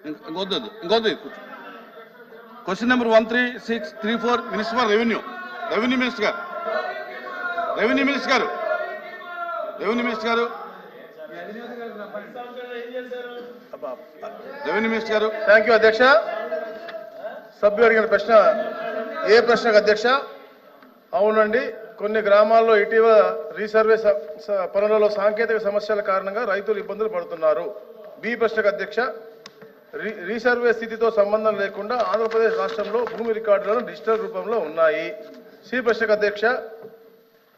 ఇంకొద్దు. Question number 13634 minister for revenue. Revenue minister గారు. Thank you అధ్యక్ష. సభ్యులు అడిగిన ప్రశ్న ఏ ప్రశ్నకు అధ్యక్ష? అవునండి, కొన్ని గ్రామాల్లో ఇటీవల రీసర్వే పనులలో సాంకేతిక సమస్యల కారణంగా రైతులు ఇబ్బందులు పడుతున్నారు. బి ప్రశ్నకు అధ్యక్ష, రీసర్వే స్థితితో సంబంధం లేకుండా ఆంధ్రప్రదేశ్ రాష్ట్రంలో భూమి రికార్డులను డిజిటల్ రూపంలో ఉన్నాయి. సి ప్రశ్నకు అధ్యక్ష,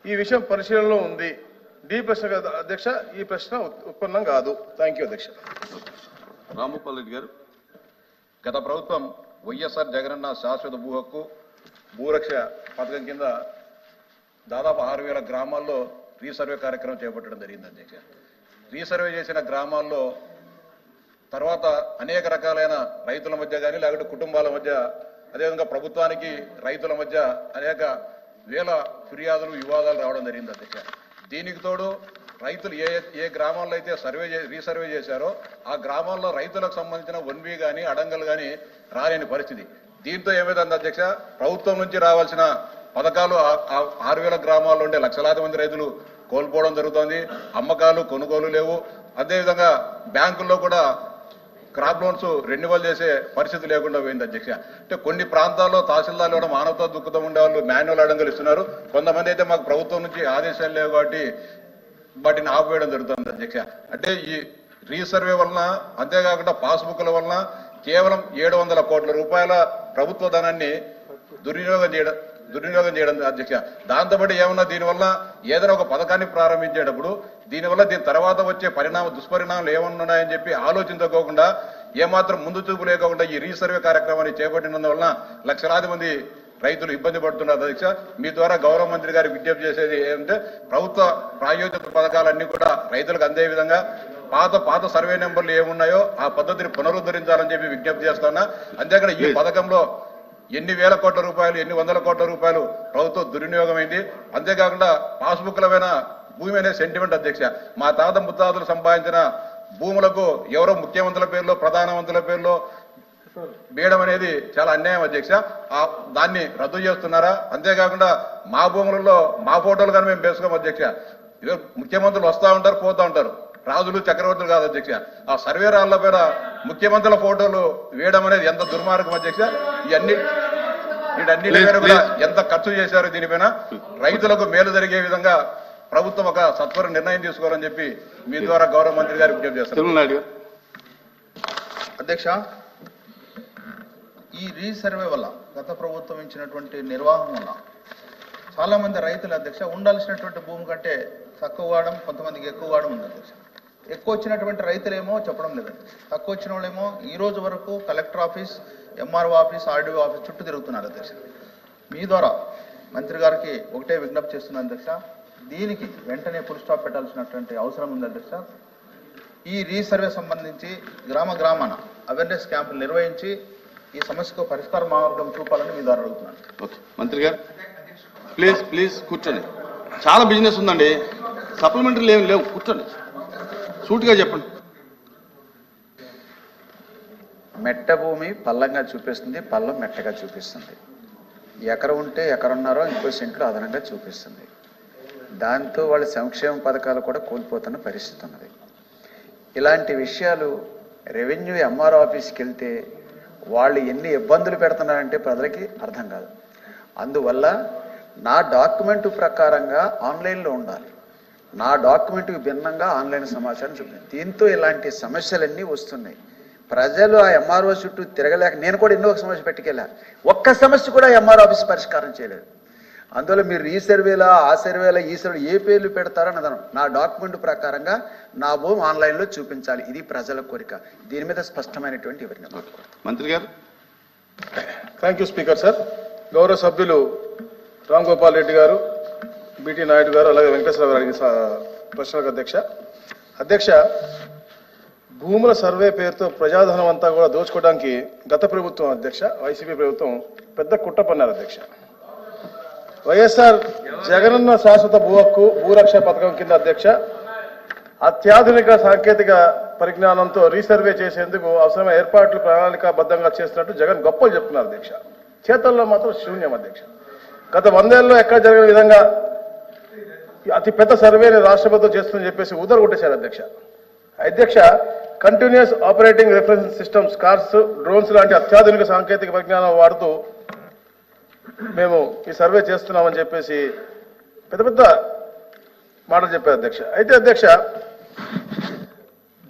ఈ విషయం పరిశీలనలో ఉంది. డి ప్రశ్నకు అధ్యక్ష, ఈ ప్రశ్న ఉత్పన్నం కాదు. థ్యాంక్ యూ అధ్యక్ష. రాంభూపాల్ రెడ్డి గారు. గత ప్రభుత్వం వైఎస్ఆర్ జగనన్న శాశ్వత భూ హక్కు భూరక్ష పథకం కింద దాదాపు 6,000 గ్రామాల్లో రీసర్వే కార్యక్రమం చేపట్టడం జరిగింది అధ్యక్ష. రీసర్వే చేసిన గ్రామాల్లో తర్వాత అనేక రకాలైన రైతుల మధ్య కానీ లేకపోతే కుటుంబాల మధ్య అదేవిధంగా ప్రభుత్వానికి రైతుల మధ్య అనేక వేల ఫిర్యాదులు వివాదాలు రావడం జరిగింది అధ్యక్ష. దీనికి తోడు రైతులు ఏ గ్రామాల్లో అయితే రీసర్వే చేశారో ఆ గ్రామాల్లో రైతులకు సంబంధించిన 1B కానీ అడంగలు కానీ రాలేని పరిస్థితి. దీంతో ఏమైంది అధ్యక్ష, ప్రభుత్వం నుంచి రావాల్సిన పథకాలు 6,000 గ్రామాల్లో ఉండే లక్షలాది మంది రైతులు కోల్పోవడం జరుగుతోంది. అమ్మకాలు కొనుగోలు లేవు. అదేవిధంగా బ్యాంకుల్లో కూడా క్రాప్ లోన్స్ రెన్యువల్ చేసే పరిస్థితి లేకుండా పోయింది అధ్యక్ష. అంటే కొన్ని ప్రాంతాల్లో తహసీల్దార్లు కూడా మానవతా దుఃఖతం ఉండేవాళ్ళు మాన్యువల్ అడంగలు ఇస్తున్నారు. కొంతమంది అయితే మాకు ప్రభుత్వం నుంచి ఆదేశాలు లేవు కాబట్టి వాటిని ఆపివేయడం జరుగుతుంది అధ్యక్ష. అంటే ఈ రీసర్వే వలన అంతేకాకుండా పాస్బుక్ల వలన కేవలం 700 కోట్ల రూపాయల ప్రభుత్వ ధనాన్ని దుర్వినియోగం చేయడం అధ్యక్ష. దాంతోపాటు ఏమన్నా దీనివల్ల ఏదైనా ఒక పథకాన్ని ప్రారంభించేటప్పుడు దీనివల్ల దీని తర్వాత వచ్చే దుష్పరిణామాలు ఏమన్నాయని చెప్పి ఆలోచించుకోకుండా ఏమాత్రం ముందు చూపు లేకుండా ఈ రీసర్వే కార్యక్రమాన్ని చేపట్టినందువలన లక్షలాది మంది రైతులు ఇబ్బంది పడుతున్నారు అధ్యక్ష. మీ ద్వారా గౌరవ మంత్రి గారికి విజ్ఞప్తి చేసేది ఏంటంటే ప్రభుత్వ ప్రాయోజిత పథకాలన్నీ కూడా రైతులకు అందే విధంగా పాత సర్వే నెంబర్లు ఏమున్నాయో ఆ పద్ధతిని పునరుద్ధరించాలని చెప్పి విజ్ఞప్తి చేస్తున్నా. అంతేకాదు ఈ పథకంలో ఎన్ని వేల కోట్ల రూపాయలు ఎన్ని వందల కోట్ల రూపాయలు ప్రభుత్వం దుర్వినియోగమైంది. అంతేకాకుండా పాస్బుక్లమైన భూమి అనే సెంటిమెంట్ అధ్యక్ష. మా తాత ముత్తాతలు సంపాదించిన భూములకు ఎవరో ముఖ్యమంత్రుల పేర్లో ప్రధానమంత్రుల పేర్లో వేయడం అనేది చాలా అన్యాయం అధ్యక్ష. దాన్ని రద్దు చేస్తున్నారా? అంతేకాకుండా మా భూములలో మా ఫోటోలు కానీ మేము వేసుకోం అధ్యక్ష. ముఖ్యమంత్రులు వస్తూ ఉంటారు పోతూ ఉంటారు, రాజులు చక్రవర్తులు కాదు అధ్యక్ష. ఆ సర్వే రాళ్ల పైన ముఖ్యమంత్రుల ఫోటోలు వేయడం అనేది ఎంత దుర్మార్గం అధ్యక్ష. వీటన్నిటి మీద కూడా ఎంత ఖర్చు చేశారు. దీనిపైన రైతులకు మేలు జరిగే విధంగా ప్రభుత్వం ఒక సత్వర నిర్ణయం తీసుకోవాలని చెప్పి మీ ద్వారా గౌరవ మంత్రి గారు విజ్ఞప్తి చేస్తారు. అధ్యక్ష, ఈ రీసర్వే వల్ల గత ప్రభుత్వం ఇచ్చినటువంటి నిర్వాహం వల్ల చాలా మంది రైతులు అధ్యక్ష ఉండాల్సినటువంటి భూమి కంటే తక్కువ వాడడం, కొంతమందికి ఎక్కువ వాడడం ఉంది అధ్యక్ష. ఎక్కువ వచ్చినటువంటి రైతులేమో చెప్పడం లేదండి, తక్కువ వచ్చిన వాళ్ళేమో ఈ రోజు వరకు collector office, MRO office, RDO office చుట్టూ తిరుగుతున్నారు అధ్యక్ష. మీ ద్వారా మంత్రి గారికి ఒకటే విజ్ఞప్తి చేస్తున్నాను అధ్యక్ష, దీనికి వెంటనే ఫుల్ స్టాప్ పెట్టాల్సినటువంటి అవసరం ఉంది అధ్యక్ష. ఈ రీసర్వే సంబంధించి గ్రామాన అవేర్నెస్ క్యాంపులు నిర్వహించి ఈ సమస్యకు పరిష్కార మార్గం చూపాలని మీ ద్వారా అడుగుతున్నాను. ఓకే మంత్రి గారు ప్లీజ్ కూర్చోండి. చాలా బిజినెస్ ఉందండి, సప్లిమెంటరీలు ఏమి లేవు, కూర్చోండి సూటిగా చెప్పండి. మెట్ట భూమి పల్లంగా చూపిస్తుంది, పల్లం మెట్టగా చూపిస్తుంది. ఎకరం ఉంటే ఎకరన్నారో ఇంకో సెంట్లు అదనంగా చూపిస్తుంది. దాంతో వాళ్ళ సంక్షేమ పథకాలు కూడా కోల్పోతున్న పరిస్థితి ఉన్నది. ఇలాంటి విషయాలు రెవెన్యూ ఎంఆర్ఓ ఆఫీస్కి వెళ్తే వాళ్ళు ఎన్ని ఇబ్బందులు పెడుతున్నారంటే ప్రజలకి అర్థం కాదు. అందువల్ల నా డాక్యుమెంటు ప్రకారంగా ఆన్లైన్లో ఉండాలి, నా డాక్యుమెంట్కి భిన్నంగా ఆన్లైన్ సమాచారం చూపింది. దీంతో ఇలాంటి సమస్యలన్నీ వస్తున్నాయి. ప్రజలు ఆ ఎంఆర్ఓ చుట్టూ తిరగలేక నేను కూడా ఎన్నో సమస్య పెట్టుకెళ్ళా, ఒక్క సమస్య కూడా ఎంఆర్ఓ ఆఫీస్ పరిష్కారం చేయలేదు. అందువల్ల మీరు ఈ సర్వేలా ఆ సర్వేలా ఈ సర్వే ఏ పేర్లు పెడతారని అదనం నా డాక్యుమెంట్ ప్రకారంగా నా భూమి ఆన్లైన్లో చూపించాలి. ఇది ప్రజల కోరిక. దీని మీద స్పష్టమైనటువంటి వివరణ. మంత్రి గారు. Thank you speaker sir. గౌరవ సభ్యులు రామ్ గోపాల్ రెడ్డి గారు, బిటి నాయుడు గారు, అలాగే వెంకటేశ్వర గారు అడిగిన ప్రశ్నలకు అధ్యక్ష, భూముల సర్వే పేరుతో ప్రజాధనం అంతా కూడా దోచుకోవడానికి గత ప్రభుత్వం అధ్యక్ష, వైసీపీ ప్రభుత్వం పెద్ద కుట్ర పన్నారు అధ్యక్ష. వైఎస్ఆర్ జగనన్న శాశ్వత భూ హక్కు భూరక్ష పథకం కింద అధ్యక్ష అత్యాధునిక సాంకేతిక పరిజ్ఞానంతో రీసర్వే చేసేందుకు అవసరమైన ఏర్పాట్లు ప్రణాళికాబద్ధంగా చేస్తున్నట్టు జగన్ గొప్పలు చెప్తున్నారు అధ్యక్ష. చేతల్లో మాత్రం శూన్యం అధ్యక్ష. గత 100 ఏళ్ళలో ఎక్కడ జరిగిన విధంగా అతి పెద్ద సర్వేని రాష్ట్ర ప్రభుత్వం చేస్తుందని చెప్పేసి ఉదర కొట్టేశారు అధ్యక్ష. అధ్యక్ష, continuous operating reference systems, cars, drones లాంటి అత్యాధునిక సాంకేతిక పరిజ్ఞానం వాడుతూ మేము ఈ సర్వే చేస్తున్నామని చెప్పేసి పెద్ద పెద్ద మాటలు చెప్పారు అధ్యక్ష. అయితే అధ్యక్ష,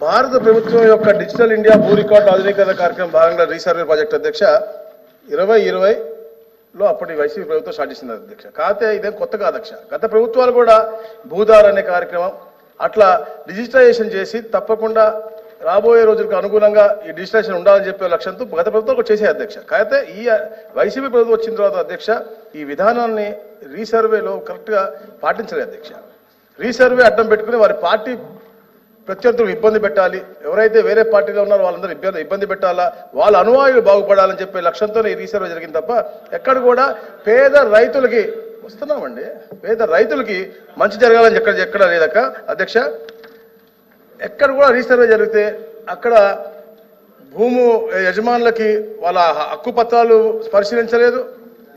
భారత ప్రభుత్వం యొక్క డిజిటల్ ఇండియా భూ రికార్డు ఆధునీకరణ కార్యక్రమం భాగంగా రీసర్వే ప్రాజెక్ట్ అధ్యక్ష 2020లో అప్పటి వైసీపీ ప్రభుత్వం స్టార్ట్ చేసింది అధ్యక్ష. కాకపోతే ఇదేం కొత్త కాదు అధ్యక్ష. గత ప్రభుత్వాలు కూడా భూదార్ అనే కార్యక్రమం అట్లా డిజిటలైజేషన్ చేసి తప్పకుండా రాబోయే రోజులకు అనుగుణంగా ఈ డిజిటలైజేషన్ ఉండాలని చెప్పే లక్ష్యంతో గత ప్రభుత్వం కూడా చేసే అధ్యక్ష. కాకపోతే ఈ వైసీపీ ప్రభుత్వం వచ్చిన తర్వాత అధ్యక్ష ఈ విధానాన్ని రీసర్వేలో కరెక్ట్గా పాటించలేదు అధ్యక్ష. రీసర్వే అడ్డం పెట్టుకుని వారి పార్టీ ప్రత్యర్థులు ఇబ్బంది పెట్టాలి, ఎవరైతే వేరే పార్టీలో ఉన్నారో వాళ్ళందరూ ఇబ్బంది పెట్టాలా, వాళ్ళ అనువాయులు బాగుపడాలని చెప్పే లక్ష్యంతోనే ఈ రీసర్వే జరిగింది తప్ప ఎక్కడ కూడా పేద రైతులకి వస్తున్నామండి, పేద రైతులకి మంచి జరగాలని ఎక్కడ లేదక్క అధ్యక్ష. ఎక్కడ కూడా రీసర్వే జరిగితే అక్కడ భూము యజమానులకి వాళ్ళ హక్కు పత్రాలు పరిశీలించలేదు.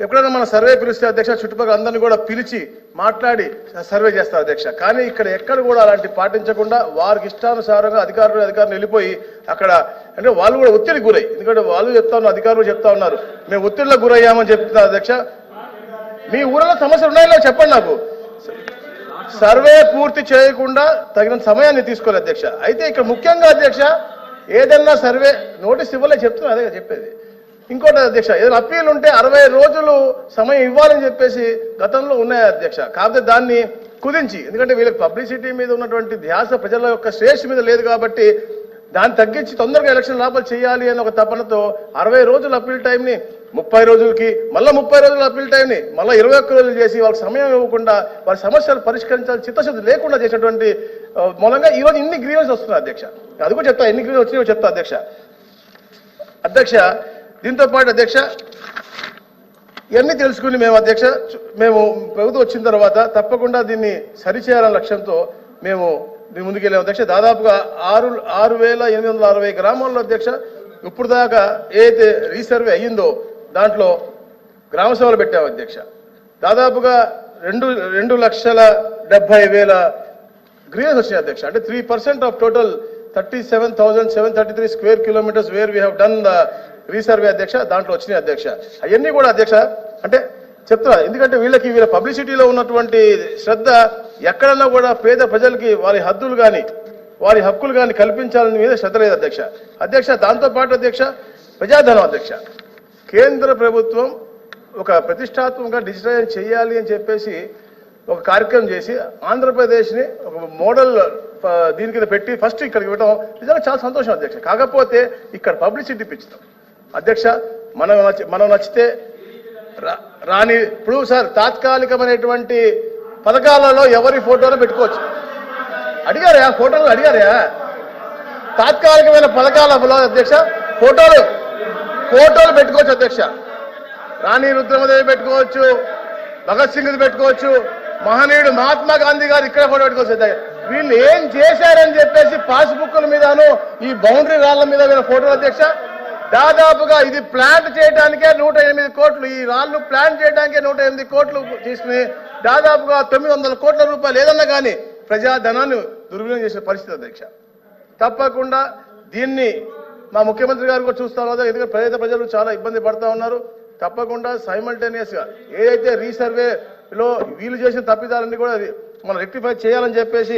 ఎప్పుడైనా మన సర్వే పిలిస్తే అధ్యక్ష చుట్టుపక్కల అందరినీ కూడా పిలిచి మాట్లాడి సర్వే చేస్తారు అధ్యక్ష. కానీ ఇక్కడ ఎక్కడ కూడా అలాంటి పాటించకుండా వారికి ఇష్టానుసారంగా అధికారులు వెళ్ళిపోయి అక్కడ అంటే వాళ్ళు కూడా ఒత్తిడికి గురై, ఎందుకంటే వాళ్ళు చెప్తా ఉన్నారు, అధికారులు చెప్తా ఉన్నారు మేము ఒత్తిడిలో గురయ్యామని చెప్తున్నారు అధ్యక్ష. మీ ఊరిలో సమస్యలు ఉన్నాయో చెప్పండి నాకు. సర్వే పూర్తి చేయకుండా తగిన సమయాన్ని తీసుకోలేదు అధ్యక్ష. అయితే ఇక్కడ ముఖ్యంగా అధ్యక్ష ఏదన్నా సర్వే నోటీస్ ఇవ్వలే చెప్తున్నా, అదే చెప్పేది. ఇంకోటి అధ్యక్ష, ఏదైనా అప్పీల్ ఉంటే 60 రోజులు సమయం ఇవ్వాలని చెప్పేసి గతంలో ఉన్నాయి అధ్యక్ష. కాకపోతే దాన్ని కుదించి, ఎందుకంటే వీళ్ళకి పబ్లిసిటీ మీద ఉన్నటువంటి ధ్యాస ప్రజల యొక్క శ్రేష్ఠ మీద లేదు కాబట్టి దాన్ని తగ్గించి తొందరగా ఎలక్షన్ లోపల చేయాలి అని ఒక తపనతో 60 రోజుల అప్పీల్ టైంని 30 రోజులకి, మళ్ళీ 30 రోజుల అప్పీల్ టైంని మళ్ళీ 21 రోజులు చేసి వాళ్ళకి సమయం ఇవ్వకుండా వారి సమస్యలు పరిష్కరించాలి చిత్తశుద్ధి లేకుండా చేసినటువంటి మూలంగా ఈరోజు ఇన్ని గ్రీవెన్స్ వస్తున్నాయి అధ్యక్ష. అది కూడా చెప్తా, ఎన్ని గ్రీవెన్స్ వచ్చినాయో చెప్తా అధ్యక్ష. దీంతో పాటు అధ్యక్ష ఇవన్నీ తెలుసుకుని మేము ప్రభుత్వం వచ్చిన తర్వాత తప్పకుండా దీన్ని సరిచేయాలనే లక్ష్యంతో మేము ముందుకెళ్ళాము అధ్యక్ష. దాదాపుగా 6,860 గ్రామాల్లో అధ్యక్ష ఇప్పుడు దాకా ఏదైతే రీసర్వే అయ్యిందో దాంట్లో గ్రామ సభలు పెట్టాము అధ్యక్ష. దాదాపుగా 2,70,000 గ్రీవెన్స్ వచ్చినాయి అధ్యక్ష. అంటే 3% of total 37,733 square kilometres where we have done the resurvey అధ్యక్ష. దాంట్లో వచ్చినాయి అధ్యక్ష. అవన్నీ కూడా అధ్యక్ష అంటే చెప్తున్నా, ఎందుకంటే వీళ్ళ పబ్లిసిటీలో ఉన్నటువంటి శ్రద్ధ ఎక్కడన్నా కూడా పేద ప్రజలకి వారి హద్దులు కానీ వారి హక్కులు కానీ కల్పించాలని మీద శ్రద్ధ లేదు అధ్యక్ష. దాంతోపాటు అధ్యక్ష ప్రజాధనం అధ్యక్ష, కేంద్ర ప్రభుత్వం ఒక ప్రతిష్టాత్మకంగా డిజిటలైజ్ చేయాలి అని చెప్పేసి ఒక కార్యక్రమం చేసి ఆంధ్రప్రదేశ్ని ఒక మోడల్ దీని కింద పెట్టి ఫస్ట్ ఇక్కడికి ఇవ్వడం నిజంగా చాలా సంతోషం అధ్యక్ష. కాకపోతే ఇక్కడ పబ్లిసిటీ పెంచుతాం అధ్యక్ష. మనం నచ్చితే రాని ఇప్పుడు సార్ తాత్కాలికమైనటువంటి పథకాలలో ఎవరి ఫోటోలు పెట్టుకోవచ్చు. అడిగారా ఫోటోలు అడిగారా? తాత్కాలికమైన పథకాలలో అధ్యక్ష ఫోటోలు పెట్టుకోవచ్చు అధ్యక్ష. రాణి రుద్రమదేవి పెట్టుకోవచ్చు, భగత్ సింగ్ పెట్టుకోవచ్చు, మహనీయుడు మహాత్మా గాంధీ గారు ఇక్కడ ఫోటో పెట్టుకోవచ్చు అధ్యక్ష. వీళ్ళు ఏం చేశారని చెప్పేసి పాస్బుక్ల మీదను ఈ బౌండరీ రాళ్ల మీద వీళ్ళ ఫోటోలు అధ్యక్ష. దాదాపుగా ఇది ప్లాంట్ చేయడానికే 108 కోట్లు, ఈ రాళ్ళు ప్లాంట్ చేయడానికే 108 కోట్లు తీసుకుని దాదాపుగా 900 కోట్ల రూపాయలు ఏదన్నా కానీ ప్రజాధనాన్ని దుర్వినియోగం చేసిన పరిస్థితి అధ్యక్ష. తప్పకుండా దీన్ని మా ముఖ్యమంత్రి గారు కూడా చూస్తా ఉన్నారు, ఎందుకంటే ప్రజలు చాలా ఇబ్బంది పడతా ఉన్నారు. తప్పకుండా సైమల్టేనియస్గా ఏదైతే రీసర్వేలో వీళ్ళు చేసిన తప్పిదాలన్నీ కూడా మనం రెక్టిఫై చేయాలని చెప్పేసి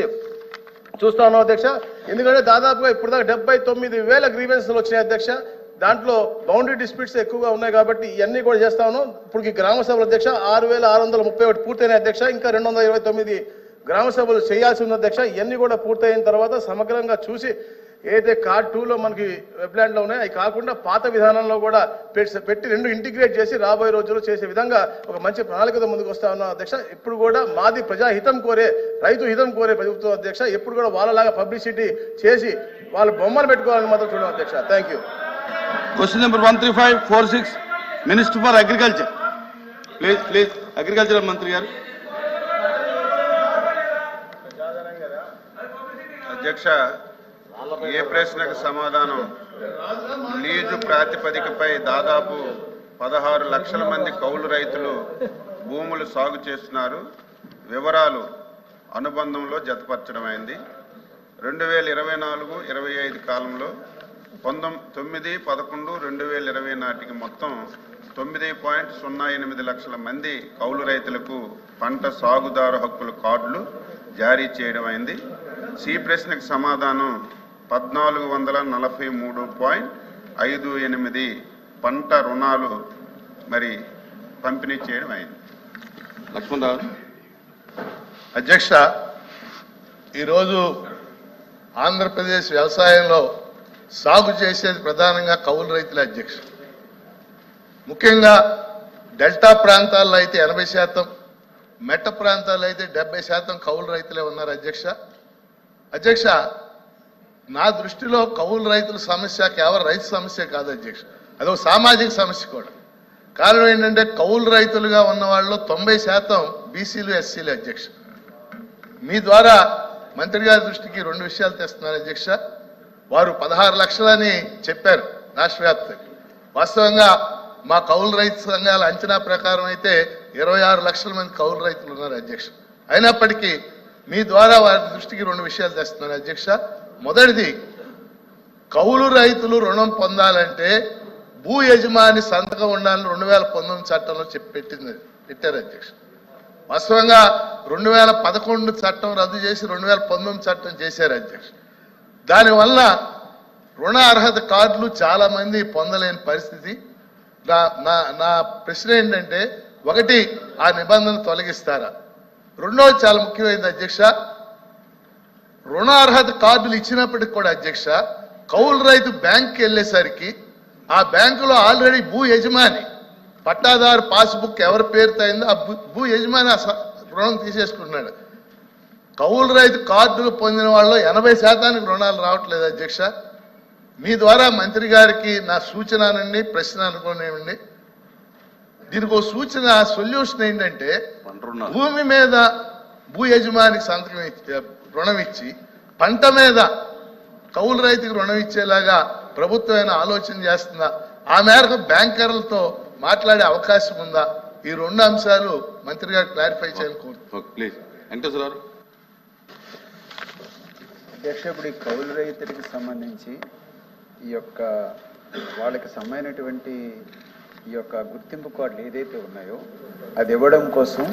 చూస్తా ఉన్నాం అధ్యక్ష. ఎందుకంటే దాదాపుగా ఇప్పుడు దాకా 79,000 గ్రీవెన్స్లు వచ్చినాయి అధ్యక్ష. దాంట్లో బౌండరీ డిస్ప్యూట్స్ ఎక్కువగా ఉన్నాయి కాబట్టి ఇవన్నీ కూడా చేస్తా ఉన్నాం. ఇప్పుడు ఈ గ్రామ సభలు అధ్యక్ష 6,631 పూర్తయిన అధ్యక్ష. ఇంకా 229 గ్రామ సభలు చేయాల్సి ఉంది అధ్యక్ష. ఇవన్నీ కూడా పూర్తయిన తర్వాత సమగ్రంగా చూసి ఏదైతే కార్డ్ 2లో మనకి వెబ్లాండ్లో ఉన్నాయో అవి కాకుండా పాత విధానంలో కూడా పెట్టి 2 ఇంటిగ్రేట్ చేసి రాబోయే రోజుల్లో చేసే విధంగా ఒక మంచి ప్రణాళికతో ముందుకు వస్తా ఉన్నాం అధ్యక్ష. ఇప్పుడు కూడా మాది ప్రజాహితం కోరే, రైతు హితం కోరే ప్రభుత్వం అధ్యక్ష. ఎప్పుడు కూడా వాళ్ళలాగా పబ్లిసిటీ చేసి వాళ్ళ బొమ్మలు పెట్టుకోవాలని మాత్రం చూడడం అధ్యక్ష. Thank you. Question number 13546 minister for agriculture. Please agriculture మంత్రి గారు. అధ్యక్ష, ఏ ప్రశ్నకు సమాధానం? లీజు ప్రాతిపదికపై దాదాపు 16 లక్షల మంది కౌలు రైతులు భూములు సాగు చేస్తున్నారు. వివరాలు అనుబంధంలో జతపరచడమైంది. 2024-25 కాలంలో 9/11/2020 నాటికి మొత్తం 9.08 లక్షల మంది కౌలు రైతులకు పంట సాగుదారు హక్కుల కార్డులు జారీ చేయడమైంది. సి ప్రశ్నకు సమాధానం 1443.58 పంట రుణాలు మరి పంపిణీ చేయడం అయింది. లక్ష్మణరావు. అధ్యక్ష, ఈరోజు ఆంధ్రప్రదేశ్ వ్యవసాయంలో సాగు చేసేది ప్రధానంగా కౌలు రైతుల అధ్యక్ష. ముఖ్యంగా డెల్టా ప్రాంతాల్లో అయితే 80%, మెట్ట ప్రాంతాల్లో అయితే 70% కౌలు రైతులే ఉన్నారు అధ్యక్ష. అధ్యక్ష, నా దృష్టిలో కౌలు రైతుల సమస్య కేవలం రైతు సమస్య కాదు అధ్యక్ష, అదొక సామాజిక సమస్య కూడా. కారణం ఏంటంటే కౌలు రైతులుగా ఉన్న వాళ్ళు 90% బీసీలు, ఎస్సీలు అధ్యక్ష. మీ ద్వారా మంత్రి గారి దృష్టికి 2 విషయాలు తెస్తున్నారు అధ్యక్ష. వారు 16 లక్షలని చెప్పారు రాష్ట్ర వ్యాప్తంగా. వాస్తవంగా మా కౌలు రైతు సంఘాల అంచనా ప్రకారం అయితే 26 లక్షల మంది కౌలు రైతులు ఉన్నారు అధ్యక్ష. అయినప్పటికీ మీ ద్వారా వారి దృష్టికి 2 విషయాలు తెస్తున్నారు అధ్యక్ష. మొదటిది, కౌలు రైతులు రుణం పొందాలంటే భూ యజమాని సంతకం ఉండాలని 2019 చట్టంలో పెట్టారు అధ్యక్ష. వాస్తవంగా 2011 చట్టం రద్దు చేసి 2019 చట్టం చేశారు అధ్యక్ష. దానివల్ల రుణ అర్హత కార్డులు చాలా మంది పొందలేని పరిస్థితి. నా ప్రశ్న ఏంటంటే, ఒకటి, ఆ నిబంధన తొలగిస్తారా? రెండోది చాలా ముఖ్యమైనది అధ్యక్ష, రుణ అర్హత కార్డులు ఇచ్చినప్పటికి కూడా అధ్యక్ష, కౌలు రైతు బ్యాంక్కి వెళ్ళేసరికి ఆ బ్యాంకులో ఆల్రెడీ భూ యజమాని పట్టాదారు పాస్బుక్ ఎవరి పేరుతో అయిందో ఆ భూ యజమాని రుణం తీసేసుకుంటున్నాడు. కౌలు రైతు కార్డులు పొందిన వాళ్ళు 80% రుణాలు రావట్లేదు అధ్యక్ష. మీ ద్వారా మంత్రి గారికి నా సూచననండి, ప్రశ్న అనుకునేవండి. దీనికి ఒక సూచన, సొల్యూషన్ ఏంటంటే, భూమి మీద భూ యజమానికి సంతకం రుణం ఇచ్చి పంట మీద కౌలు రైతుకి రుణం ఇచ్చేలాగా ప్రభుత్వం ఆలోచన చేస్తుందా? ఆ మేరకు బ్యాంకర్లతో మాట్లాడే అవకాశం ఉందా? ఈ 2 అంశాలు మంత్రి గారు క్లారిఫై చేయాలని కోరుతున్నాను. ప్లీజ్. వెంకటేశ్వరరావు. అధ్యక్ష, ఇప్పుడు ఈ కౌలు రైతులకు సంబంధించి ఈ యొక్క వాళ్ళకి సంబంధించినటువంటి ఈ యొక్క గుర్తింపు కార్డులు ఏదైతే ఉన్నాయో అది ఇవ్వడం కోసం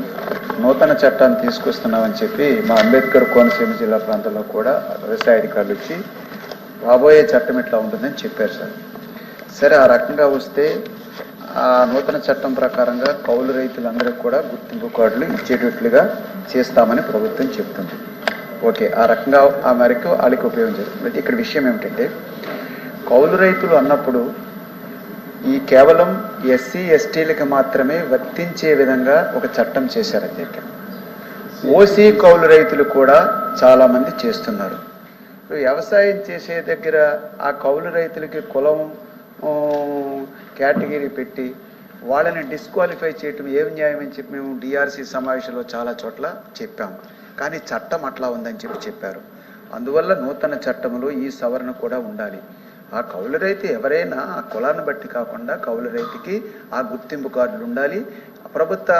నూతన చట్టాన్ని తీసుకొస్తున్నామని చెప్పి మా అంబేద్కర్ కోనసీమ జిల్లా ప్రాంతంలో కూడా వ్యవసాయ అధికారులు వచ్చి రాబోయే చట్టం ఇట్లా ఉంటుందని చెప్పారు సార్. సరే, ఆ రకంగా వస్తే ఆ నూతన చట్టం ప్రకారంగా కౌలు రైతులందరికీ కూడా గుర్తింపు కార్డులు ఇచ్చేటట్లుగా చేస్తామని ప్రభుత్వం చెప్తుంది. ఓకే, ఆ రకంగా ఆ మేరకు వాళ్ళకి ఉపయోగించారు. అయితే ఇక్కడ విషయం ఏమిటంటే, కౌలు రైతులు అన్నప్పుడు ఈ కేవలం ఎస్సీ ఎస్టీలకి మాత్రమే వర్తించే విధంగా ఒక చట్టం చేశారు అధ్యక్ష. ఓసీ కౌలు రైతులు కూడా చాలామంది చేస్తున్నారు. వ్యవసాయం చేసే దగ్గర ఆ కౌలు రైతులకి కులం కేటగిరీ పెట్టి వాళ్ళని డిస్క్వాలిఫై చేయటం ఏం న్యాయం అని చెప్పి మేము డిఆర్సీ సమావేశంలో చాలా చోట్ల చెప్పాము. కానీ చట్టం అట్లా ఉందని చెప్పారు. అందువల్ల నూతన చట్టంలో ఈ సవరణ కూడా ఉండాలి. ఆ కౌలు రైతు ఎవరైనా ఆ కులాన్ని బట్టి కాకుండా కౌలు రైతుకి ఆ గుర్తింపు కార్డులు ఉండాలి. ప్రభుత్వ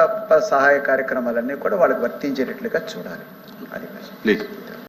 సహాయ కార్యక్రమాలన్నీ కూడా వాళ్ళకి వర్తించేటట్లుగా చూడాలి. అది ప్లీజ్.